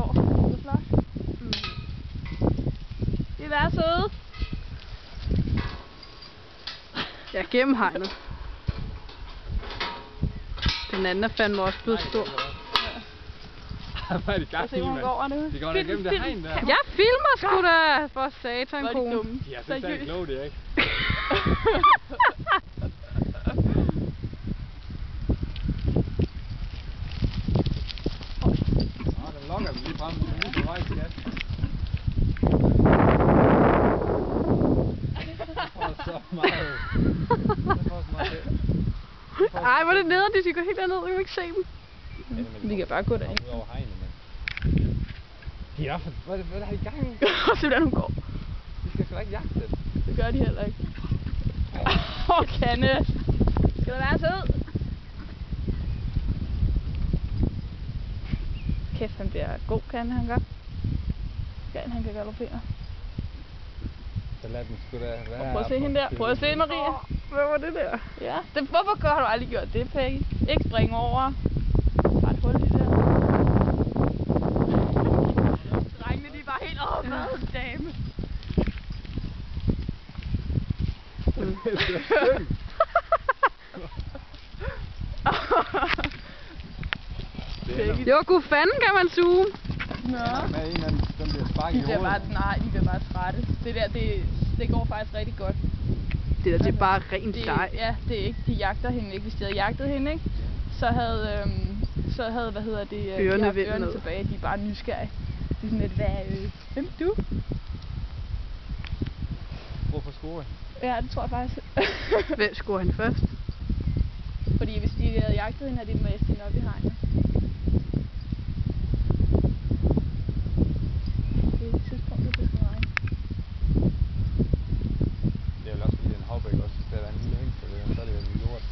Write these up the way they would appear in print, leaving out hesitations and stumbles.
går. Det er flot. Det er være søde. Ja, gennem hegnet. Den anden er fandme også blevet stor. Hvad er det gang i, mand? De går ned gennem det hegn der. Jeg filmer sgu da for satan, kone. De er så ikke kloge, det er ikke. Den lokker dem lige frem. Den er på vej til gas. Det får så meget. Ej, hvor er det nede, de skal gå helt derned, vi kan ikke se dem. Vi kan bare gå derind. Ud over hegnet, mand. De er for... Hvad er I gang i? Og se, hvordan hun går. De skal sgu da ikke jagte dem. Det gør de heller ikke. Kenneth. Skal du være sød? Kæft, han bliver god, kan han gør. Kan han kan galoppere. Så lad den sgu da være. Prøv at se hende der. Prøv at se Maria. Hvad var det der? Ja. Hvorfor har du aldrig gjort det, Peggy? Ikke springe over. Bare et hul i der. Drengene, de er bare helt hvad en dame. Det var god fanden, kan man suge. Nå. Med en anden, den bliver sparket i hovedet. Nej, de bliver bare trætte. Det der, det går faktisk rigtig godt. Det der, det er bare rent dej. Ja, det er ikke. De jagter hende ikke. Hvis de havde jagtet hende, ikke, så havde hvad hedder det, ørerne tilbage. De er bare nysgerrige. De er sådan lidt, hvem er du? Hvorfor score? Ja, det tror jeg faktisk. Hvem scorer hende først? Fordi hvis de havde jagtet hende, havde de mast hende op i hegnet. Det er et tidspunkt, det skal regne. Det er vel også fordi, det er en havbæk også. Hvis der er en lille hæng, så er det jo en lort.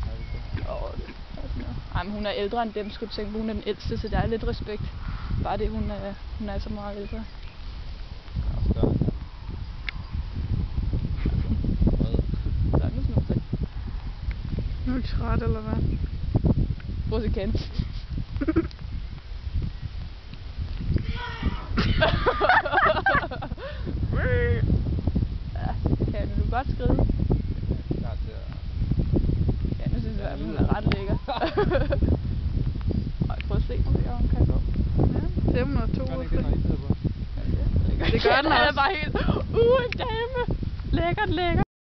Ej, men hun er ældre end dem, skulle du tænke. Hun er den ældste, så der er lidt respekt. Bare det, hun er så meget ældre. Ja, større. Nu er de træt, eller hvad? Prøv at se Kent. Ja, kan du godt skride? Klar til at... Ja, nu synes jeg, at hun er ret lækker. Prøv at se, om hun kan gå. Ja, 502. Gør den ikke det, når I sidder på? Det gør den også. Den er bare helt, en dame. Lækkert.